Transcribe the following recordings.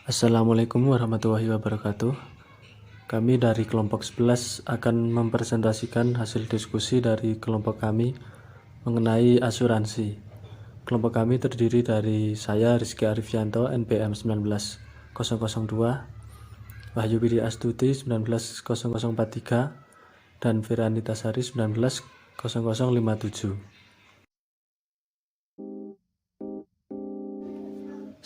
Assalamualaikum warahmatullahi wabarakatuh. Kami dari kelompok 11 akan mempresentasikan hasil diskusi dari kelompok kami mengenai asuransi. Kelompok kami terdiri dari saya Rizky Arifyanto NPM 19002, Wahyu Widi Astuti 190043, dan Firanita Sari 190057.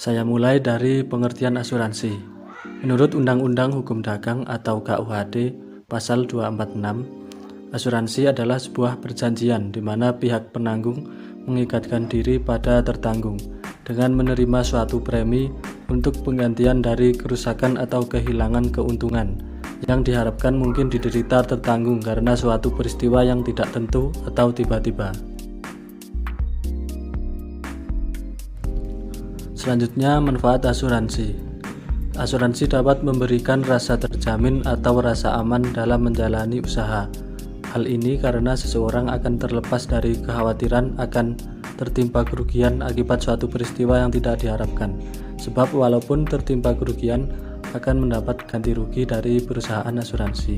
Saya mulai dari pengertian asuransi. Menurut Undang-Undang Hukum Dagang atau KUHD Pasal 246, asuransi adalah sebuah perjanjian di mana pihak penanggung mengikatkan diri pada tertanggung dengan menerima suatu premi untuk penggantian dari kerusakan atau kehilangan keuntungan yang diharapkan mungkin diderita tertanggung karena suatu peristiwa yang tidak tentu atau tiba-tiba. Selanjutnya, manfaat asuransi. Asuransi dapat memberikan rasa terjamin atau rasa aman dalam menjalani usaha. Hal ini karena seseorang akan terlepas dari kekhawatiran akan tertimpa kerugian akibat suatu peristiwa yang tidak diharapkan. Sebab walaupun tertimpa kerugian, akan mendapat ganti rugi dari perusahaan asuransi.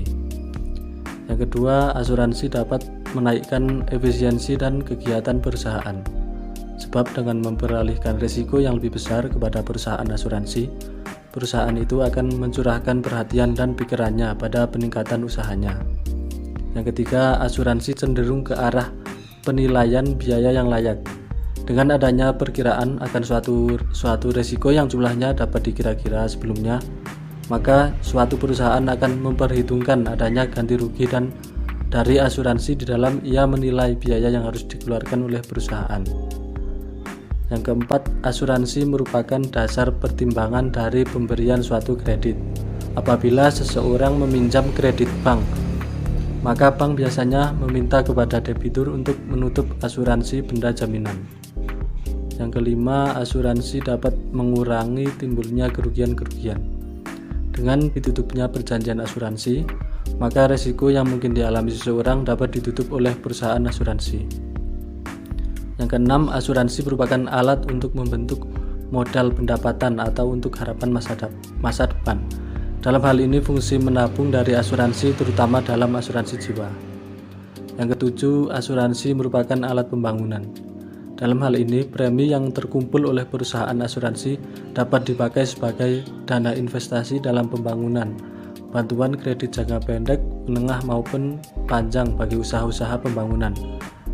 Yang kedua, asuransi dapat menaikkan efisiensi dan kegiatan perusahaan. Sebab dengan memperalihkan risiko yang lebih besar kepada perusahaan asuransi, perusahaan itu akan mencurahkan perhatian dan pikirannya pada peningkatan usahanya. Yang ketiga, asuransi cenderung ke arah penilaian biaya yang layak. Dengan adanya perkiraan akan suatu risiko yang jumlahnya dapat dikira-kira sebelumnya, maka suatu perusahaan akan memperhitungkan adanya ganti rugi dan dari asuransi di dalam ia menilai biaya yang harus dikeluarkan oleh perusahaan. Yang keempat, asuransi merupakan dasar pertimbangan dari pemberian suatu kredit. Apabila seseorang meminjam kredit bank, maka bank biasanya meminta kepada debitur untuk menutup asuransi benda jaminan. Yang kelima, asuransi dapat mengurangi timbulnya kerugian-kerugian. Dengan ditutupnya perjanjian asuransi, maka risiko yang mungkin dialami seseorang dapat ditutup oleh perusahaan asuransi. Yang keenam, asuransi merupakan alat untuk membentuk modal pendapatan atau untuk harapan masa depan. Dalam hal ini fungsi menabung dari asuransi terutama dalam asuransi jiwa. Yang ketujuh, asuransi merupakan alat pembangunan. Dalam hal ini, premi yang terkumpul oleh perusahaan asuransi dapat dipakai sebagai dana investasi dalam pembangunan, bantuan kredit jangka pendek, menengah maupun panjang bagi usaha-usaha pembangunan.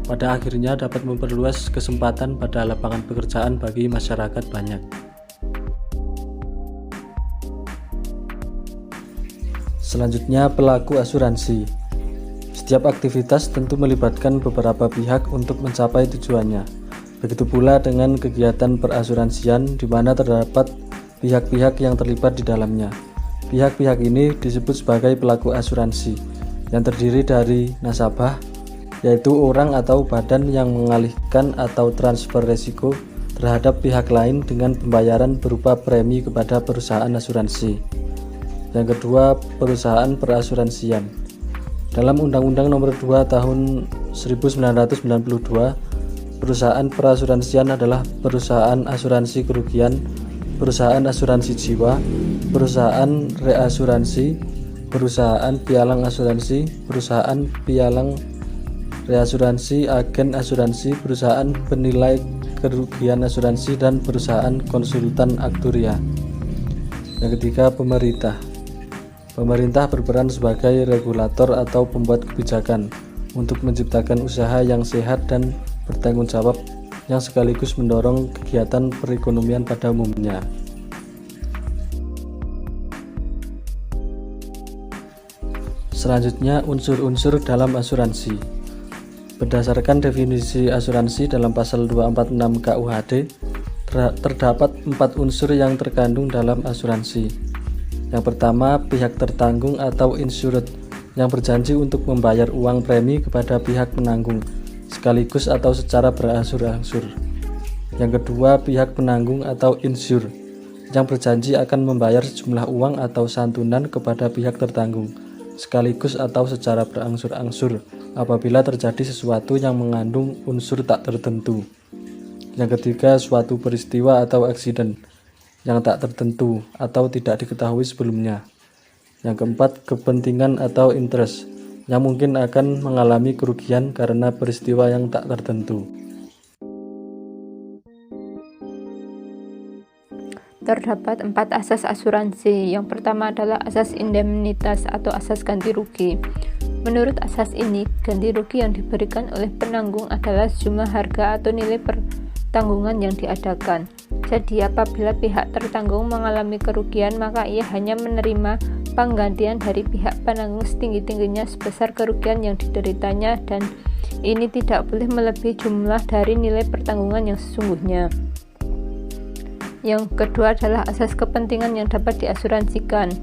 Pada akhirnya dapat memperluas kesempatan pada lapangan pekerjaan bagi masyarakat banyak. Selanjutnya, pelaku asuransi. Setiap aktivitas tentu melibatkan beberapa pihak untuk mencapai tujuannya. Begitu pula dengan kegiatan perasuransian di mana terdapat pihak-pihak yang terlibat di dalamnya. Pihak-pihak ini disebut sebagai pelaku asuransi yang terdiri dari nasabah, yaitu orang atau badan yang mengalihkan atau transfer risiko terhadap pihak lain dengan pembayaran berupa premi kepada perusahaan asuransi. Yang kedua, perusahaan perasuransian. Dalam Undang-Undang Nomor 2 Tahun 1992, perusahaan perasuransian adalah perusahaan asuransi kerugian, perusahaan asuransi jiwa, perusahaan reasuransi, perusahaan pialang asuransi, perusahaan pialang reasuransi, agen asuransi, perusahaan penilai kerugian asuransi, dan perusahaan konsultan aktuaria. Yang ketiga, pemerintah. Pemerintah berperan sebagai regulator atau pembuat kebijakan untuk menciptakan usaha yang sehat dan bertanggung jawab yang sekaligus mendorong kegiatan perekonomian pada umumnya. Selanjutnya, unsur-unsur dalam asuransi. Berdasarkan definisi asuransi dalam pasal 246 KUHD, terdapat 4 unsur yang terkandung dalam asuransi. Yang pertama, pihak tertanggung atau insured yang berjanji untuk membayar uang premi kepada pihak penanggung sekaligus atau secara berangsur-angsur. Yang kedua, pihak penanggung atau insure yang berjanji akan membayar sejumlah uang atau santunan kepada pihak tertanggung sekaligus atau secara berangsur-angsur apabila terjadi sesuatu yang mengandung unsur tak tertentu. Yang ketiga, suatu peristiwa atau accident yang tak tertentu atau tidak diketahui sebelumnya. Yang keempat, kepentingan atau interest, yang mungkin akan mengalami kerugian karena peristiwa yang tak tertentu. Terdapat 4 asas asuransi. Yang pertama adalah asas indemnitas atau asas ganti rugi. Menurut asas ini, ganti rugi yang diberikan oleh penanggung adalah sejumlah harga atau nilai pertanggungan yang diadakan. Jadi apabila pihak tertanggung mengalami kerugian, maka ia hanya menerima penggantian dari pihak penanggung setinggi-tingginya sebesar kerugian yang dideritanya, dan ini tidak boleh melebihi jumlah dari nilai pertanggungan yang sesungguhnya. Yang kedua adalah asas kepentingan yang dapat diasuransikan.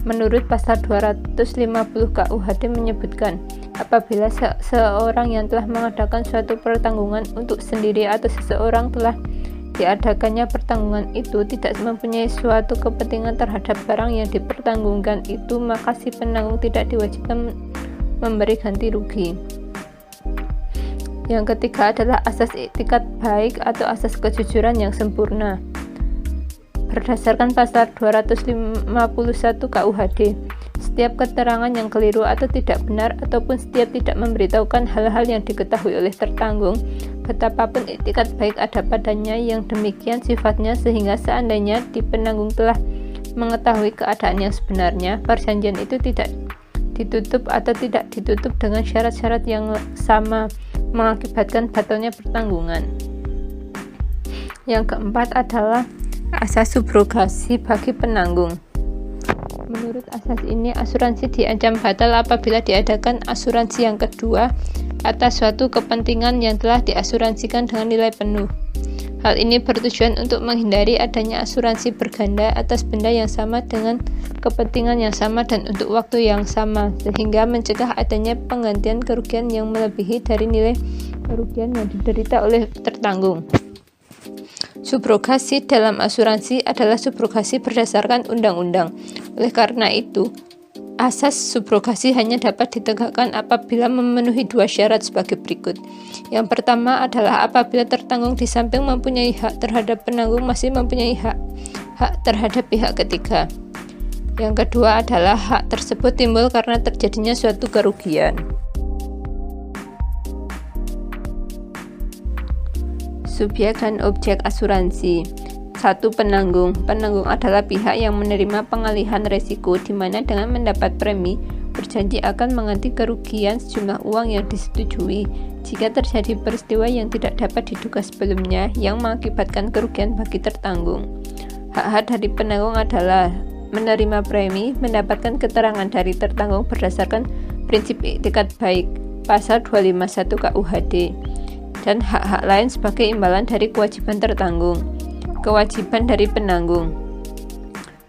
Menurut pasal 250 KUHD menyebutkan, apabila seseorang yang telah mengadakan suatu pertanggungan untuk sendiri atau seseorang telah diadakannya pertanggungan itu tidak mempunyai suatu kepentingan terhadap barang yang dipertanggungkan itu, maka si penanggung tidak diwajibkan memberi ganti rugi. Yang ketiga adalah asas etikat baik atau asas kejujuran yang sempurna. Berdasarkan pasal 251 KUHD, setiap keterangan yang keliru atau tidak benar ataupun setiap tidak memberitahukan hal-hal yang diketahui oleh tertanggung, betapapun etikat baik ada padanya, yang demikian sifatnya sehingga seandainya di penanggung telah mengetahui keadaan yang sebenarnya, perjanjian itu tidak ditutup atau tidak ditutup dengan syarat-syarat yang sama, mengakibatkan batalnya pertanggungan. Yang keempat adalah asas subrogasi bagi penanggung. Menurut asas ini, asuransi diancam batal apabila diadakan asuransi yang kedua atas suatu kepentingan yang telah diasuransikan dengan nilai penuh. Hal ini bertujuan untuk menghindari adanya asuransi berganda atas benda yang sama dengan kepentingan yang sama dan untuk waktu yang sama, sehingga mencegah adanya penggantian kerugian yang melebihi dari nilai kerugian yang diderita oleh tertanggung. Subrogasi dalam asuransi adalah subrogasi berdasarkan undang-undang. Oleh karena itu, asas subrogasi hanya dapat ditegakkan apabila memenuhi 2 syarat sebagai berikut. Yang pertama adalah apabila tertanggung di samping mempunyai hak terhadap penanggung masih mempunyai hak terhadap pihak ketiga. Yang kedua adalah hak tersebut timbul karena terjadinya suatu kerugian. Subjek dan objek asuransi. 1. Penanggung. Penanggung adalah pihak yang menerima pengalihan risiko, di mana dengan mendapat premi berjanji akan mengganti kerugian sejumlah uang yang disetujui jika terjadi peristiwa yang tidak dapat diduga sebelumnya yang mengakibatkan kerugian bagi tertanggung. Hak-hak dari penanggung adalah menerima premi, mendapatkan keterangan dari tertanggung berdasarkan prinsip etikat baik pasal 251 KUHD, dan hak-hak lain sebagai imbalan dari kewajiban tertanggung. Kewajiban dari penanggung: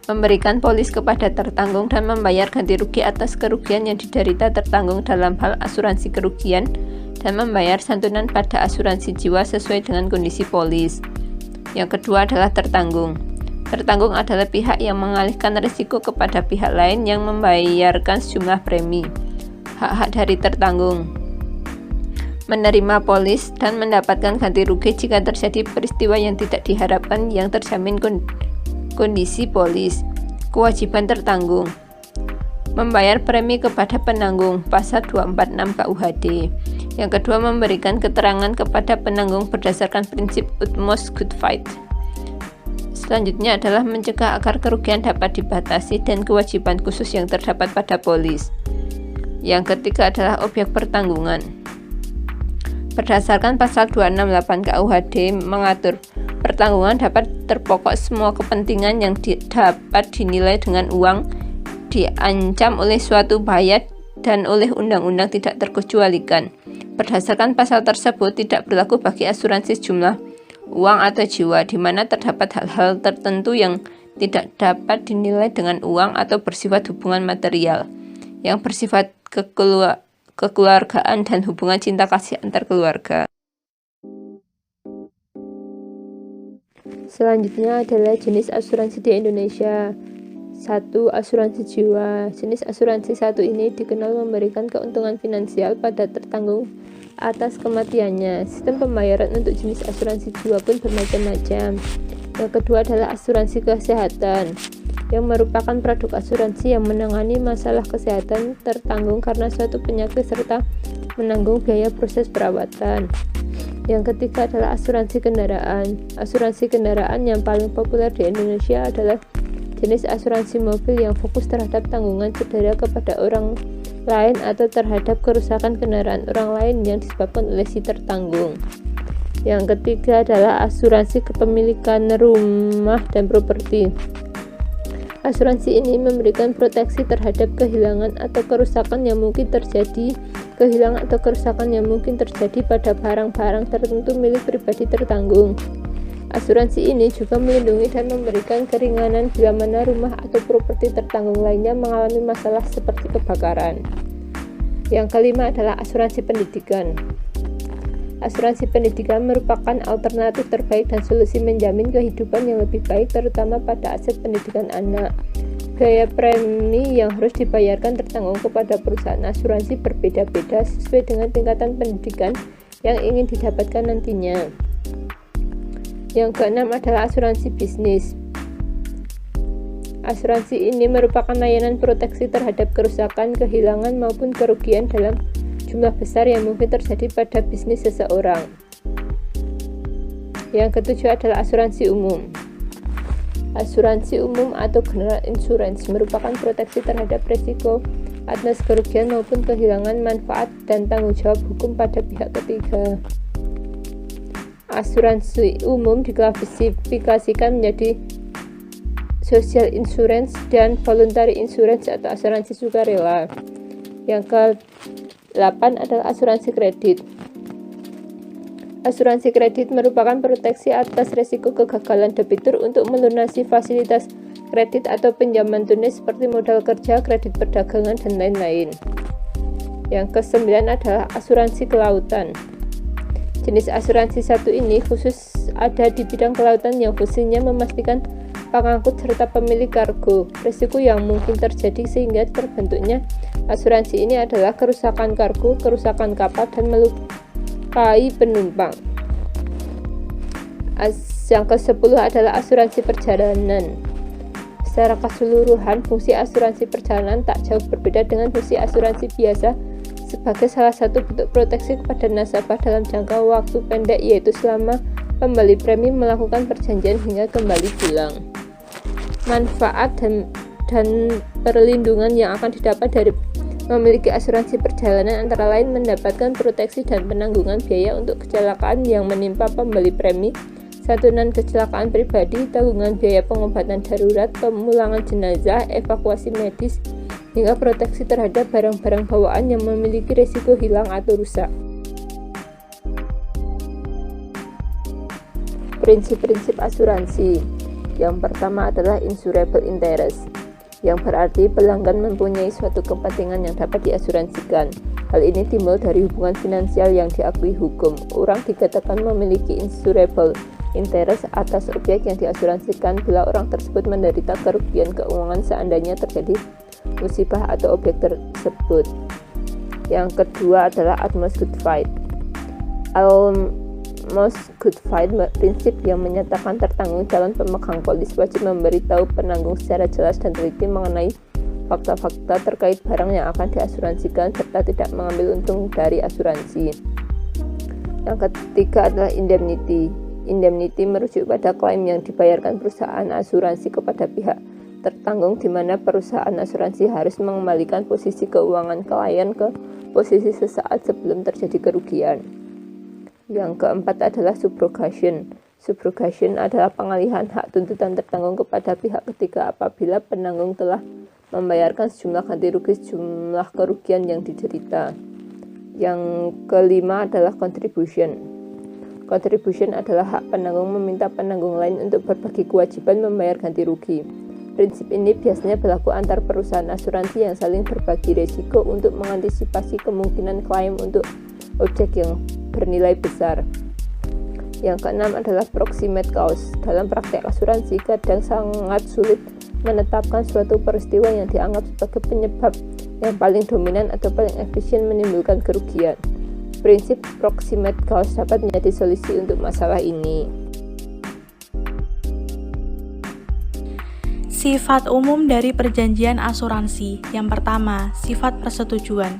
memberikan polis kepada tertanggung dan membayar ganti rugi atas kerugian yang diderita tertanggung dalam hal asuransi kerugian, dan membayar santunan pada asuransi jiwa sesuai dengan kondisi polis. Yang kedua adalah tertanggung. Tertanggung adalah pihak yang mengalihkan risiko kepada pihak lain yang membayarkan sejumlah premi. Hak-hak dari tertanggung: menerima polis dan mendapatkan ganti rugi jika terjadi peristiwa yang tidak diharapkan yang terjamin kondisi polis. Kewajiban tertanggung: membayar premi kepada penanggung pasal 246 KUHD. Yang kedua, memberikan keterangan kepada penanggung berdasarkan prinsip utmost good faith. Selanjutnya adalah mencegah agar kerugian dapat dibatasi dan kewajiban khusus yang terdapat pada polis. Yang ketiga adalah objek pertanggungan. Berdasarkan pasal 268 KUHD mengatur pertanggungan dapat terpokok semua kepentingan yang dapat dinilai dengan uang, diancam oleh suatu bahaya, dan oleh undang-undang tidak terkecualikan. Berdasarkan pasal tersebut tidak berlaku bagi asuransi sejumlah uang atau jiwa, di mana terdapat hal-hal tertentu yang tidak dapat dinilai dengan uang atau bersifat hubungan material, yang bersifat kekeluargaan dan hubungan cinta kasih antar keluarga. Selanjutnya adalah jenis asuransi di Indonesia. 1. Asuransi jiwa. Jenis asuransi satu ini dikenal memberikan keuntungan finansial pada tertanggung atas kematiannya. Sistem pembayaran untuk jenis asuransi jiwa pun bermacam-macam. Yang kedua adalah asuransi kesehatan, yang merupakan produk asuransi yang menangani masalah kesehatan tertanggung karena suatu penyakit serta menanggung biaya proses perawatan. Yang ketiga adalah asuransi kendaraan. Asuransi kendaraan yang paling populer di Indonesia adalah jenis asuransi mobil yang fokus terhadap tanggungan cedera kepada orang lain atau terhadap kerusakan kendaraan orang lain yang disebabkan oleh si tertanggung. Yang ketiga adalah asuransi kepemilikan rumah dan properti. Asuransi ini memberikan proteksi terhadap kehilangan atau kerusakan yang mungkin terjadi pada barang-barang tertentu milik pribadi tertanggung. Asuransi ini juga melindungi dan memberikan keringanan bila mana rumah atau properti tertanggung lainnya mengalami masalah seperti kebakaran. Yang kelima adalah asuransi pendidikan. Asuransi pendidikan merupakan alternatif terbaik dan solusi menjamin kehidupan yang lebih baik, terutama pada aset pendidikan anak. Biaya premi yang harus dibayarkan tertanggung kepada perusahaan asuransi berbeda-beda sesuai dengan tingkatan pendidikan yang ingin didapatkan nantinya. Yang keenam adalah asuransi bisnis. Asuransi ini merupakan layanan proteksi terhadap kerusakan, kehilangan maupun kerugian dalam jumlah besar yang mungkin terjadi pada bisnis seseorang. Yang ketujuh adalah asuransi umum. Asuransi umum atau general insurance merupakan proteksi terhadap risiko atas kerugian maupun kehilangan manfaat dan tanggung jawab hukum pada pihak ketiga. Asuransi umum diklasifikasikan menjadi social insurance dan voluntary insurance atau asuransi sukarela. Yang ke-8 adalah asuransi kredit. Asuransi kredit merupakan proteksi atas risiko kegagalan debitur untuk melunasi fasilitas kredit atau pinjaman tunai seperti modal kerja, kredit perdagangan, dan lain-lain. Yang ke-9 adalah asuransi kelautan. Jenis asuransi satu ini khusus ada di bidang kelautan yang fungsinya memastikan pengangkut serta pemilik kargo. Risiko yang mungkin terjadi sehingga terbentuknya asuransi ini adalah kerusakan kargo, kerusakan kapal, dan melukai penumpang. Yang ke-10 adalah asuransi perjalanan. Secara keseluruhan, fungsi asuransi perjalanan tak jauh berbeda dengan fungsi asuransi biasa sebagai salah satu bentuk proteksi kepada nasabah dalam jangka waktu pendek, yaitu selama pembeli premi melakukan perjanjian hingga kembali pulang. Manfaat dan perlindungan yang akan didapat dari memiliki asuransi perjalanan antara lain mendapatkan proteksi dan penanggungan biaya untuk kecelakaan yang menimpa pembeli premi, santunan kecelakaan pribadi, tanggungan biaya pengobatan darurat, pemulangan jenazah, evakuasi medis, hingga proteksi terhadap barang-barang bawaan yang memiliki risiko hilang atau rusak. Prinsip-prinsip asuransi. Yang pertama adalah insurable interest, yang berarti pelanggan mempunyai suatu kepentingan yang dapat diasuransikan. Hal ini timbul dari hubungan finansial yang diakui hukum. Orang dikatakan memiliki insurable interest atas objek yang diasuransikan bila orang tersebut menderita kerugian keuangan seandainya terjadi musibah atau objek tersebut. Yang kedua adalah utmost good faith. Utmost good faith prinsip yang menyatakan tertanggung calon pemegang polis wajib memberitahu penanggung secara jelas dan teliti mengenai fakta-fakta terkait barang yang akan diasuransikan serta tidak mengambil untung dari asuransi. Yang ketiga adalah indemnity. Indemnity merujuk pada klaim yang dibayarkan perusahaan asuransi kepada pihak tertanggung, di mana perusahaan asuransi harus mengembalikan posisi keuangan klien ke posisi sesaat sebelum terjadi kerugian. Yang keempat adalah subrogation. Subrogation adalah pengalihan hak tuntutan tertanggung kepada pihak ketiga apabila penanggung telah membayarkan sejumlah ganti rugi sejumlah kerugian yang diderita. Yang kelima adalah contribution. Contribution adalah hak penanggung meminta penanggung lain untuk berbagi kewajiban membayar ganti rugi. Prinsip ini biasanya berlaku antar perusahaan asuransi yang saling berbagi risiko untuk mengantisipasi kemungkinan klaim untuk objek yang bernilai besar. Yang keenam adalah proximate cause. Dalam praktek asuransi kadang sangat sulit menetapkan suatu peristiwa yang dianggap sebagai penyebab yang paling dominan atau paling efisien menimbulkan kerugian. Prinsip proximate cause dapat menjadi solusi untuk masalah ini. Sifat umum dari perjanjian asuransi. Yang pertama, sifat persetujuan.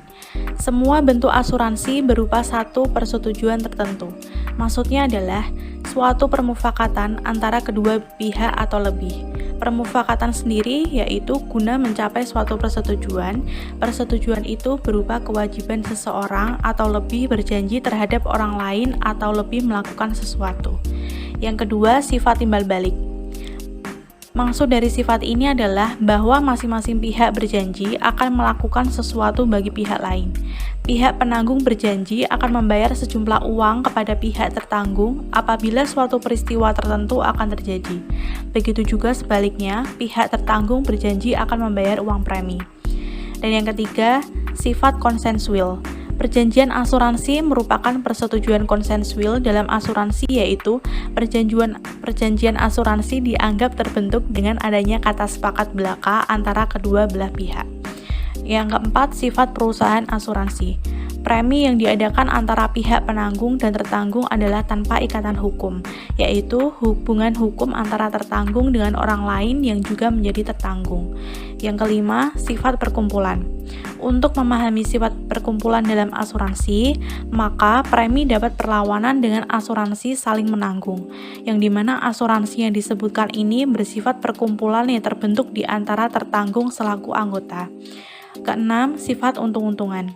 Semua bentuk asuransi berupa satu persetujuan tertentu. Maksudnya adalah suatu permufakatan antara kedua pihak atau lebih. Permufakatan sendiri yaitu guna mencapai suatu persetujuan. Persetujuan itu berupa kewajiban seseorang atau lebih berjanji terhadap orang lain atau lebih melakukan sesuatu. Yang kedua, sifat timbal balik. Maksud dari sifat ini adalah bahwa masing-masing pihak berjanji akan melakukan sesuatu bagi pihak lain. Pihak penanggung berjanji akan membayar sejumlah uang kepada pihak tertanggung apabila suatu peristiwa tertentu akan terjadi. Begitu juga sebaliknya, pihak tertanggung berjanji akan membayar uang premi. Dan yang ketiga, sifat konsensual. Perjanjian asuransi merupakan persetujuan konsensual dalam asuransi, yaitu perjanjian asuransi dianggap terbentuk dengan adanya kata sepakat belaka antara kedua belah pihak. Yang keempat, sifat perusahaan asuransi. Premi yang diadakan antara pihak penanggung dan tertanggung adalah tanpa ikatan hukum, yaitu hubungan hukum antara tertanggung dengan orang lain yang juga menjadi tertanggung. Yang kelima, sifat perkumpulan. Untuk memahami sifat perkumpulan dalam asuransi, maka premi dapat perlawanan dengan asuransi saling menanggung, yang dimana asuransi yang disebutkan ini bersifat perkumpulan yang terbentuk di antara tertanggung selaku anggota. Keenam, sifat untung-untungan.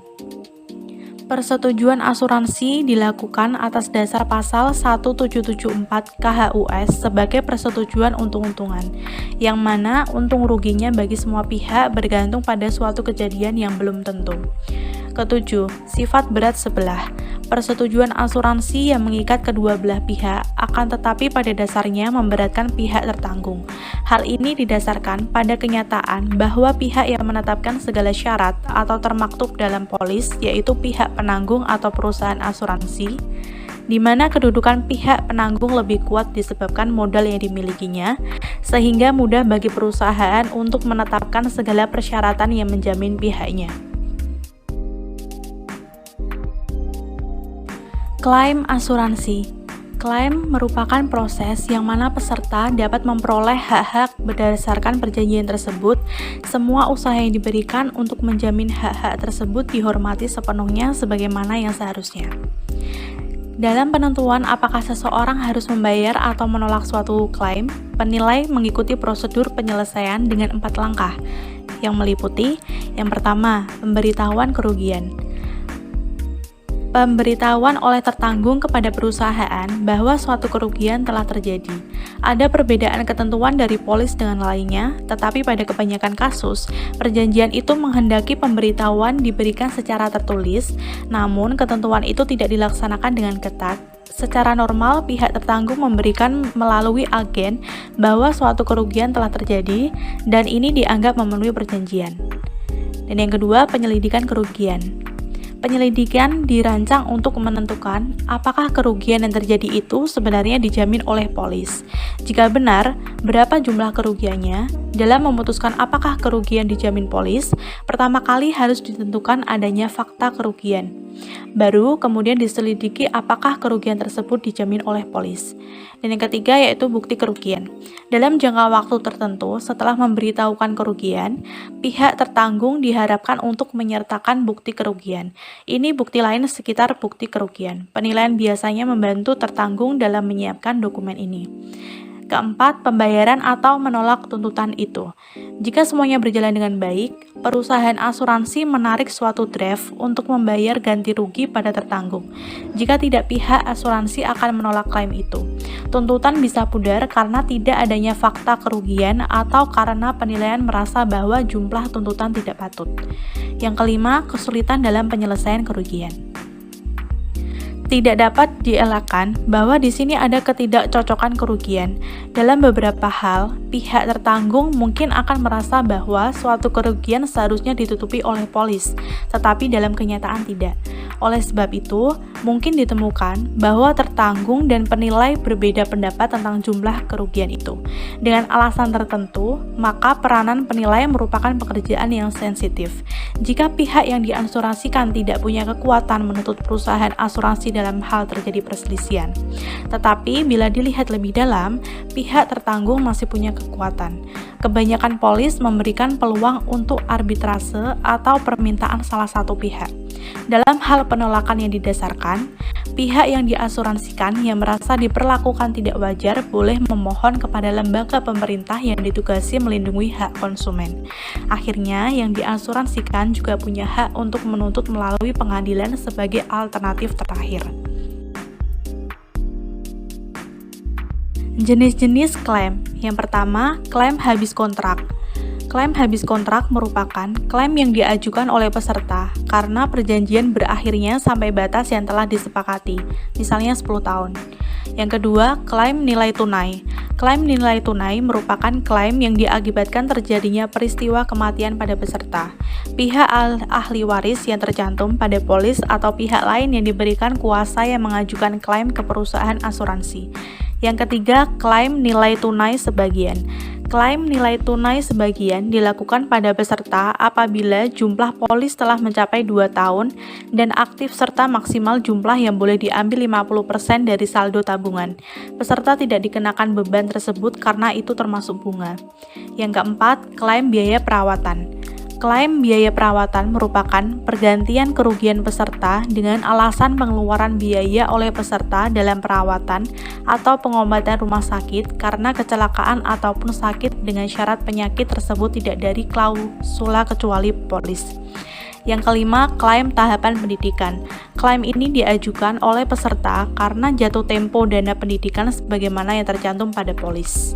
Persetujuan asuransi dilakukan atas dasar pasal 1774 KHUS sebagai persetujuan untung-untungan, yang mana untung ruginya bagi semua pihak bergantung pada suatu kejadian yang belum tentu. Ketujuh, sifat berat sebelah. Persetujuan asuransi yang mengikat kedua belah pihak akan tetapi pada dasarnya memberatkan pihak tertanggung. Hal ini didasarkan pada kenyataan bahwa pihak yang menetapkan segala syarat atau termaktub dalam polis, yaitu pihak penanggung atau perusahaan asuransi, di mana kedudukan pihak penanggung lebih kuat disebabkan modal yang dimilikinya, sehingga mudah bagi perusahaan untuk menetapkan segala persyaratan yang menjamin pihaknya. Klaim asuransi. Klaim merupakan proses yang mana peserta dapat memperoleh hak-hak berdasarkan perjanjian tersebut. Semua usaha yang diberikan untuk menjamin hak-hak tersebut dihormati sepenuhnya sebagaimana yang seharusnya. Dalam penentuan apakah seseorang harus membayar atau menolak suatu klaim, penilai mengikuti prosedur penyelesaian dengan 4 langkah, yang meliputi: yang pertama, pemberitahuan kerugian. Pemberitahuan oleh tertanggung kepada perusahaan bahwa suatu kerugian telah terjadi. Ada perbedaan ketentuan dari polis dengan lainnya, tetapi pada kebanyakan kasus, perjanjian itu menghendaki pemberitahuan diberikan secara tertulis, namun ketentuan itu tidak dilaksanakan dengan ketat. Secara normal, pihak tertanggung memberikan melalui agen bahwa suatu kerugian telah terjadi, dan ini dianggap memenuhi perjanjian. Dan yang kedua, penyelidikan kerugian. Penyelidikan dirancang untuk menentukan apakah kerugian yang terjadi itu sebenarnya dijamin oleh polis. Jika benar, berapa jumlah kerugiannya? Dalam memutuskan apakah kerugian dijamin polis, pertama kali harus ditentukan adanya fakta kerugian. Baru kemudian diselidiki apakah kerugian tersebut dijamin oleh polis. Dan yang ketiga yaitu bukti kerugian. Dalam jangka waktu tertentu setelah memberitahukan kerugian, pihak tertanggung diharapkan untuk menyertakan bukti kerugian. Ini bukti lain sekitar bukti kerugian. Penilaian biasanya membantu tertanggung dalam menyiapkan dokumen ini. Keempat, pembayaran atau menolak tuntutan itu. Jika semuanya berjalan dengan baik, perusahaan asuransi menarik suatu draft untuk membayar ganti rugi pada tertanggung. Jika tidak, pihak asuransi akan menolak klaim itu. Tuntutan bisa pudar karena tidak adanya fakta kerugian atau karena penilaian merasa bahwa jumlah tuntutan tidak patut. Yang kelima, kesulitan dalam penyelesaian kerugian. Tidak dapat dielakkan bahwa di sini ada ketidakcocokan kerugian. Dalam beberapa hal, pihak tertanggung mungkin akan merasa bahwa suatu kerugian seharusnya ditutupi oleh polis, tetapi dalam kenyataan tidak. Oleh sebab itu, mungkin ditemukan bahwa tertanggung dan penilai berbeda pendapat tentang jumlah kerugian itu. Dengan alasan tertentu, maka peranan penilai merupakan pekerjaan yang sensitif. Jika pihak yang diasuransikan tidak punya kekuatan menuntut perusahaan asuransi dalam hal terjadi perselisihan. Tetapi bila dilihat lebih dalam, pihak tertanggung masih punya kekuatan. Kebanyakan polis memberikan peluang untuk arbitrase atau permintaan salah satu pihak. Dalam hal penolakan yang didasarkan, pihak yang diasuransikan yang merasa diperlakukan tidak wajar boleh memohon kepada lembaga pemerintah yang ditugasi melindungi hak konsumen. Akhirnya, yang diasuransikan juga punya hak untuk menuntut melalui pengadilan sebagai alternatif terakhir. Jenis-jenis klaim. Yang pertama, klaim habis kontrak. Klaim habis kontrak merupakan klaim yang diajukan oleh peserta karena perjanjian berakhirnya sampai batas yang telah disepakati, misalnya 10 tahun. Yang kedua, klaim nilai tunai. Klaim nilai tunai merupakan klaim yang diakibatkan terjadinya peristiwa kematian pada peserta, pihak ahli waris yang tercantum pada polis atau pihak lain yang diberikan kuasa yang mengajukan klaim ke perusahaan asuransi. Yang ketiga, klaim nilai tunai sebagian. Klaim nilai tunai sebagian dilakukan pada peserta apabila jumlah polis telah mencapai 2 tahun dan aktif serta maksimal jumlah yang boleh diambil 50% dari saldo tabungan. Peserta tidak dikenakan beban tersebut karena itu termasuk bunga. Yang keempat, klaim biaya perawatan. Klaim biaya perawatan merupakan pergantian kerugian peserta dengan alasan pengeluaran biaya oleh peserta dalam perawatan atau pengobatan rumah sakit karena kecelakaan ataupun sakit dengan syarat penyakit tersebut tidak dari klausula kecuali polis. Yang kelima, klaim tahapan pendidikan. Klaim ini diajukan oleh peserta karena jatuh tempo dana pendidikan sebagaimana yang tercantum pada polis.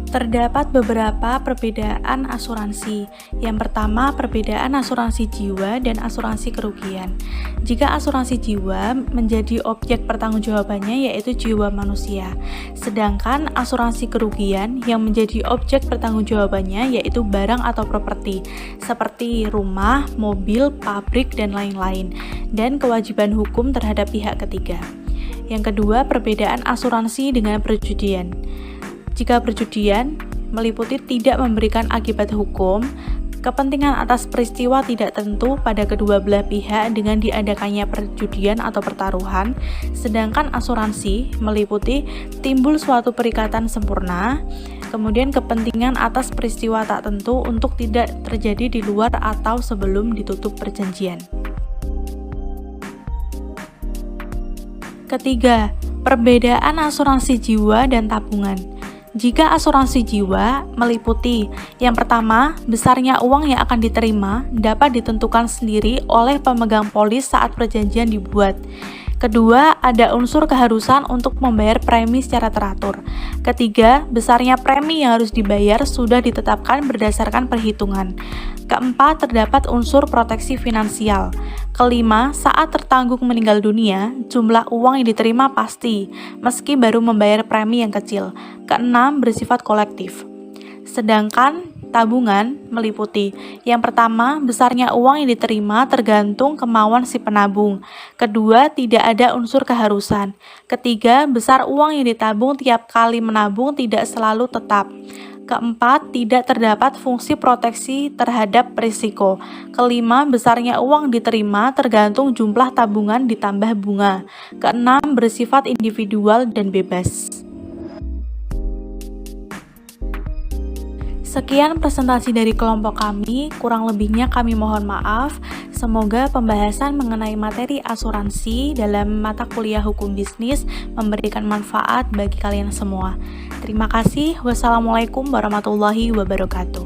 Terdapat beberapa perbedaan asuransi. Yang pertama, perbedaan asuransi jiwa dan asuransi kerugian. Jika asuransi jiwa menjadi objek pertanggungjawabannya yaitu jiwa manusia, sedangkan asuransi kerugian yang menjadi objek pertanggungjawabannya yaitu barang atau properti, seperti rumah, mobil, pabrik, dan lain-lain, dan kewajiban hukum terhadap pihak ketiga. Yang kedua, perbedaan asuransi dengan perjudian. Jika perjudian meliputi tidak memberikan akibat hukum, kepentingan atas peristiwa tidak tentu pada kedua belah pihak dengan diadakannya perjudian atau pertaruhan, sedangkan asuransi meliputi timbul suatu perikatan sempurna, kemudian kepentingan atas peristiwa tak tentu untuk tidak terjadi di luar atau sebelum ditutup perjanjian. Ketiga, perbedaan asuransi jiwa dan tabungan. Jika asuransi jiwa meliputi yang pertama, besarnya uang yang akan diterima dapat ditentukan sendiri oleh pemegang polis saat perjanjian dibuat. Kedua, ada unsur keharusan untuk membayar premi secara teratur. Ketiga, besarnya premi yang harus dibayar sudah ditetapkan berdasarkan perhitungan. Keempat, terdapat unsur proteksi finansial. Kelima, saat tertanggung meninggal dunia, jumlah uang yang diterima pasti, meski baru membayar premi yang kecil. Keenam, bersifat kolektif. Sedangkan tabungan meliputi yang pertama, besarnya uang yang diterima tergantung kemauan si penabung. Kedua, tidak ada unsur keharusan. Ketiga, besar uang yang ditabung tiap kali menabung tidak selalu tetap. Keempat, tidak terdapat fungsi proteksi terhadap risiko. Kelima, besarnya uang diterima tergantung jumlah tabungan ditambah bunga. Keenam, bersifat individual dan bebas. Sekian presentasi dari kelompok kami, kurang lebihnya kami mohon maaf. Semoga pembahasan mengenai materi asuransi dalam mata kuliah hukum bisnis memberikan manfaat bagi kalian semua. Terima kasih. Wassalamualaikum warahmatullahi wabarakatuh.